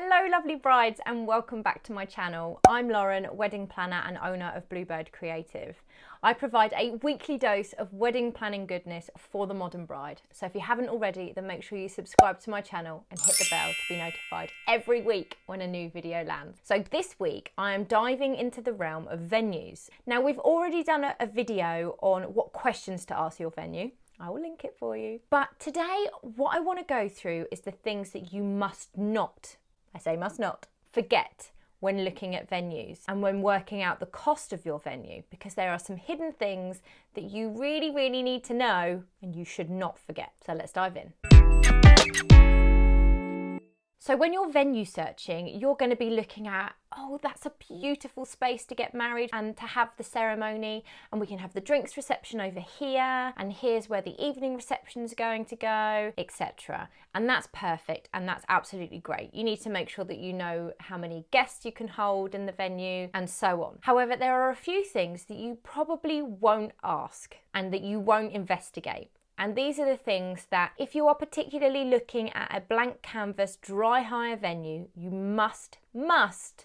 Hello lovely brides and welcome back to my channel. I'm Lauren, wedding planner and owner of Bluebird Creative. I provide a weekly dose of wedding planning goodness for the modern bride. So if you haven't already, then make sure you subscribe to my channel and hit the bell to be notified every week when a new video lands. So this week I am diving into the realm of venues. Now we've already done a video on what questions to ask your venue. I will link it for you. But today, what I want to go through is the things that you must not, I say must not, forget when looking at venues and when working out the cost of your venue, because there are some hidden things that you really, really need to know and you should not forget. So let's dive in. So when you're venue searching, you're going to be looking at, oh, that's a beautiful space to get married and to have the ceremony, and we can have the drinks reception over here, and here's where the evening reception is going to go, etc. And that's perfect, and that's absolutely great. You need to make sure that you know how many guests you can hold in the venue and so on. However, there are a few things that you probably won't ask and that you won't investigate. And these are the things that, if you are particularly looking at a blank canvas dry hire venue, you must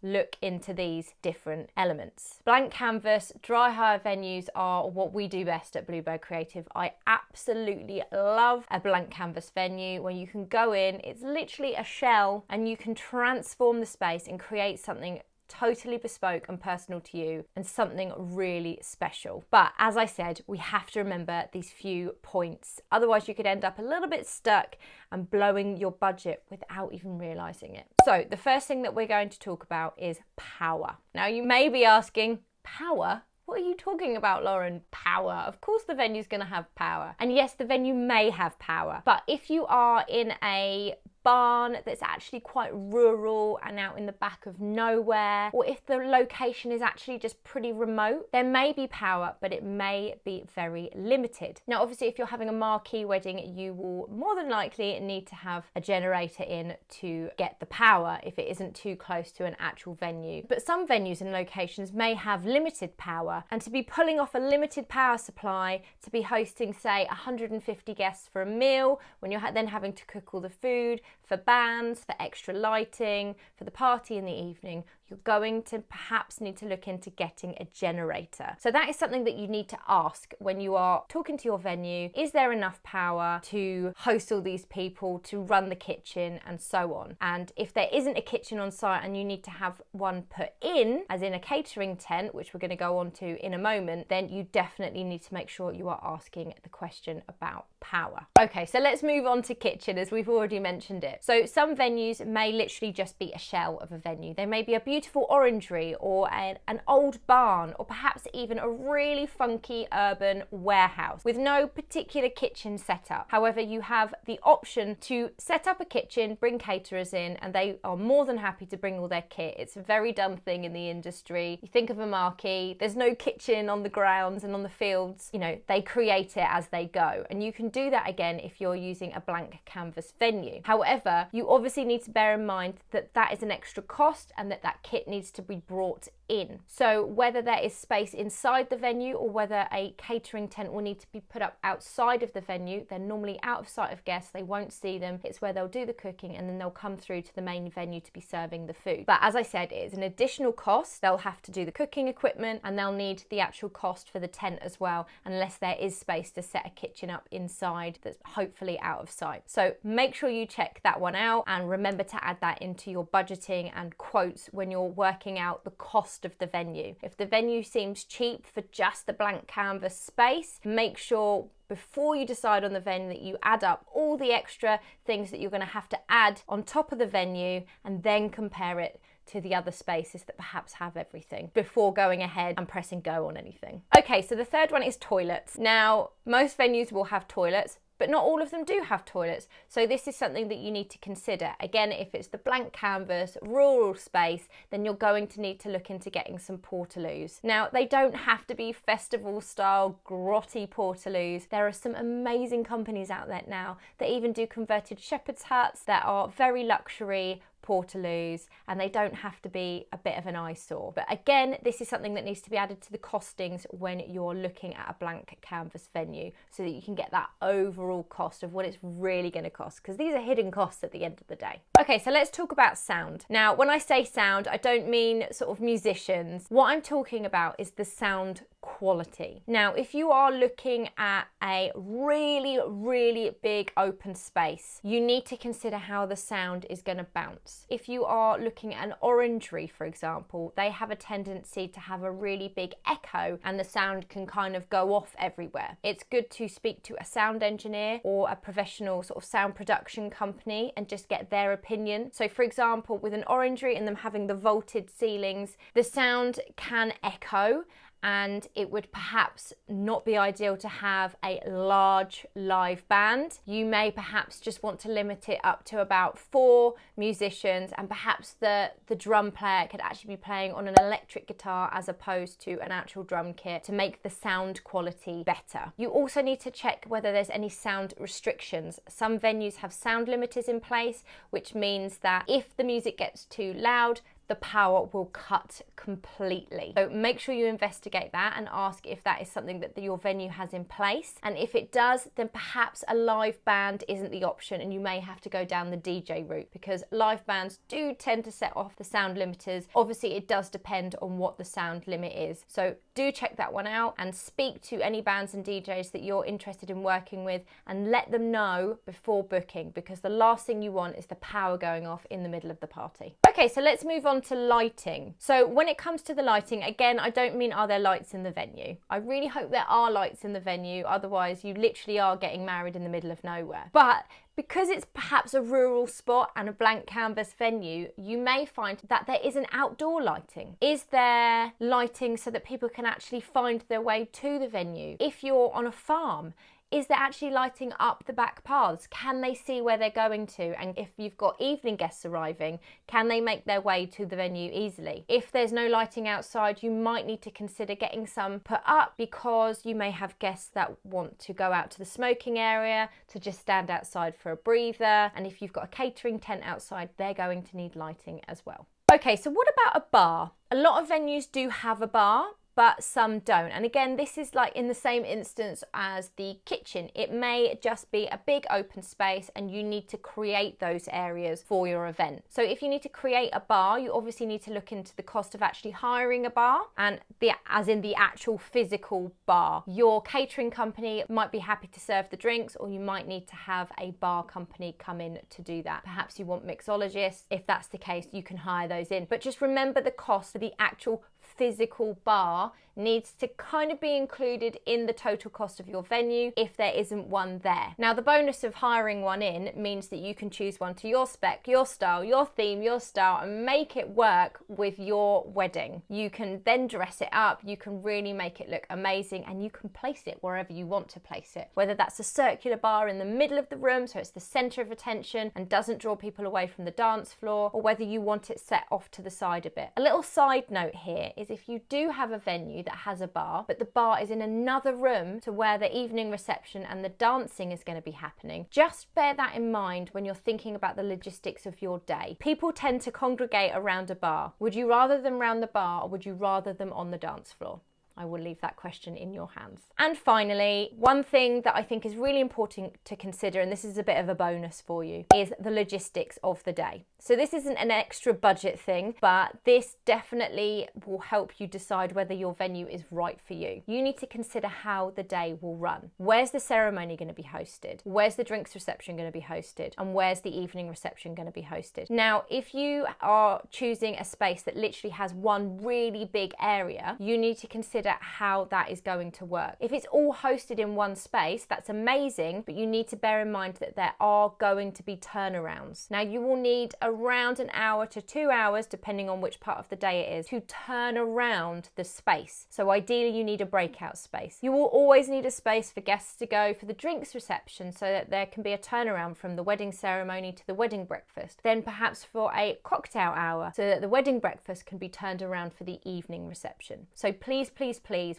look into these different elements. Blank canvas dry hire venues are what we do best at Bluebird Creative. I absolutely love a blank canvas venue where you can go in, it's literally a shell, and you can transform the space and create something totally bespoke and personal to you and something really special. But as I said, we have to remember these few points. Otherwise you could end up a little bit stuck and blowing your budget without even realizing it. So the first thing that we're going to talk about is power. Now you may be asking, power? What are you talking about, Lauren? Power. Of course the venue's going to have power. And yes, the venue may have power. But if you are in a barn that's actually quite rural and out in the back of nowhere, or if the location is actually just pretty remote, there may be power, but it may be very limited. Now, obviously, if you're having a marquee wedding, you will more than likely need to have a generator in to get the power if it isn't too close to an actual venue. But some venues and locations may have limited power, and to be pulling off a limited power supply to be hosting, say, 150 guests for a meal, when you're then having to cook all the food, for bands, for extra lighting, for the party in the evening, you're going to perhaps need to look into getting a generator. So that is something that you need to ask when you are talking to your venue. Is there enough power to host all these people, to run the kitchen and so on? And if there isn't a kitchen on site and you need to have one put in, as in a catering tent, which we're going to go on to in a moment, then you definitely need to make sure you are asking the question about power. Okay, so let's move on to kitchen, as we've already mentioned it. So some venues may literally just be a shell of a venue. They may be a beautiful orangery or an old barn, or perhaps even a really funky urban warehouse with no particular kitchen setup. However, you have the option to set up a kitchen, bring caterers in, and they are more than happy to bring all their kit. It's a very done thing in the industry. You think of a marquee, there's no kitchen on the grounds and on the fields. You know, they create it as they go, and you can do that again if you're using a blank canvas venue. However, you obviously need to bear in mind that that is an extra cost and that kit needs to be brought in. So whether there is space inside the venue or whether a catering tent will need to be put up outside of the venue, they're normally out of sight of guests, they won't see them. It's where they'll do the cooking and then they'll come through to the main venue to be serving the food. But as I said, it is an additional cost. They'll have to do the cooking equipment and they'll need the actual cost for the tent as well, unless there is space to set a kitchen up inside that's hopefully out of sight. So make sure you check that one out and remember to add that into your budgeting and quotes when you're working out the cost of the venue. If the venue seems cheap for just the blank canvas space, make sure before you decide on the venue that you add up all the extra things that you're going to have to add on top of the venue and then compare it to the other spaces that perhaps have everything before going ahead and pressing go on anything. Okay, so the third one is toilets. Now, most venues will have toilets, but not all of them do have toilets. So this is something that you need to consider. Again, if it's the blank canvas, rural space, then you're going to need to look into getting some portaloos. Now, they don't have to be festival style, grotty portaloos. There are some amazing companies out there now that even do converted shepherd's huts that are very luxury, portaloos, and they don't have to be a bit of an eyesore. But again, this is something that needs to be added to the costings when you're looking at a blank canvas venue, so that you can get that overall cost of what it's really going to cost, because these are hidden costs at the end of the day. Okay, so let's talk about sound. Now, when I say sound, I don't mean sort of musicians. What I'm talking about is the sound quality. Now, if you are looking at a really big open space, you need to consider how the sound is going to bounce. If you are looking at an orangery, for example, they have a tendency to have a really big echo and the sound can kind of go off everywhere. It's good to speak to a sound engineer or a professional sort of sound production company and just get their opinion. So for example, with an orangery and them having the vaulted ceilings, the sound can echo, and it would perhaps not be ideal to have a large live band. You may perhaps just want to limit it up to about 4 musicians, and perhaps the drum player could actually be playing on an electric guitar as opposed to an actual drum kit to make the sound quality better. You also need to check whether there's any sound restrictions. Some venues have sound limiters in place, which means that if the music gets too loud, the power will cut completely. So make sure you investigate that and ask if that is something that your venue has in place. And if it does, then perhaps a live band isn't the option and you may have to go down the DJ route, because live bands do tend to set off the sound limiters. Obviously, it does depend on what the sound limit is. So do check that one out and speak to any bands and DJs that you're interested in working with and let them know before booking, because the last thing you want is the power going off in the middle of the party. Okay, so let's move on to lighting. So when it comes to the lighting, again, I don't mean are there lights in the venue. I really hope there are lights in the venue, otherwise you literally are getting married in the middle of nowhere. But because it's perhaps a rural spot and a blank canvas venue, you may find that there isn't outdoor lighting. Is there lighting so that people can actually find their way to the venue? If you're on a farm, is there actually lighting up the back paths? Can they see where they're going to? And if you've got evening guests arriving, can they make their way to the venue easily? If there's no lighting outside, you might need to consider getting some put up, because you may have guests that want to go out to the smoking area to just stand outside for a breather. And if you've got a catering tent outside, they're going to need lighting as well. Okay, so what about a bar? A lot of venues do have a bar, but some don't. And again, this is like in the same instance as the kitchen. It may just be a big open space and you need to create those areas for your event. So if you need to create a bar, you obviously need to look into the cost of actually hiring a bar, and as in the actual physical bar. Your catering company might be happy to serve the drinks, or you might need to have a bar company come in to do that. Perhaps you want mixologists. If that's the case, you can hire those in. But just remember, the cost of the actual physical bar needs to kind of be included in the total cost of your venue if there isn't one there. Now, the bonus of hiring one in means that you can choose one to your spec, your style, your theme, your style, and make it work with your wedding. You can then dress it up, you can really make it look amazing, and you can place it wherever you want to place it. Whether that's a circular bar in the middle of the room so it's the center of attention and doesn't draw people away from the dance floor, or whether you want it set off to the side a bit. A little side note here is, if you do have a venue that has a bar, but the bar is in another room to where the evening reception and the dancing is going to be happening, just bear that in mind when you're thinking about the logistics of your day. People tend to congregate around a bar. Would you rather them around the bar, or would you rather them on the dance floor? I will leave that question in your hands. And finally, one thing that I think is really important to consider, and this is a bit of a bonus for you, is the logistics of the day. So this isn't an extra budget thing, but this definitely will help you decide whether your venue is right for you. You need to consider how the day will run. Where's the ceremony going to be hosted? Where's the drinks reception going to be hosted? And where's the evening reception going to be hosted? Now, if you are choosing a space that literally has one really big area, you need to consider how that is going to work. If it's all hosted in one space, that's amazing, but you need to bear in mind that there are going to be turnarounds. Now, you will need around an hour to 2 hours, depending on which part of the day it is, to turn around the space. So ideally, you need a breakout space. You will always need a space for guests to go for the drinks reception, so that there can be a turnaround from the wedding ceremony to the wedding breakfast. Then perhaps for a cocktail hour, so that the wedding breakfast can be turned around for the evening reception. So please,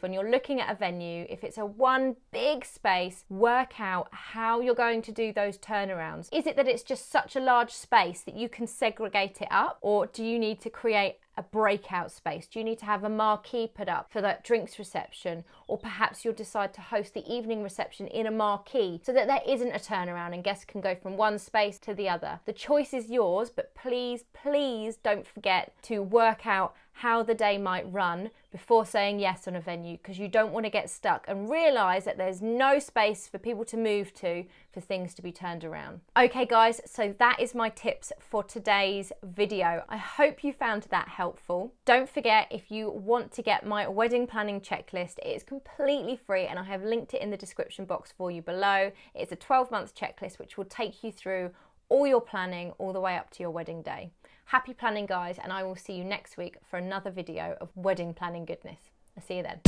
when you're looking at a venue, if it's a one big space, work out how you're going to do those turnarounds. Is it that it's just such a large space that you can segregate it up, or do you need to create a breakout space? Do you need to have a marquee put up for that drinks reception? Or perhaps you'll decide to host the evening reception in a marquee so that there isn't a turnaround and guests can go from one space to the other. The choice is yours, but please, please don't forget to work out how the day might run before saying yes on a venue, because you don't want to get stuck and realise that there's no space for people to move to for things to be turned around. Okay guys, so that is my tips for today's video. I hope you found that helpful. Don't forget, if you want to get my wedding planning checklist, it is completely free and I have linked it in the description box for you below. It's a 12-month checklist which will take you through all your planning all the way up to your wedding day. Happy planning guys, and I will see you next week for another video of wedding planning goodness. I'll see you then.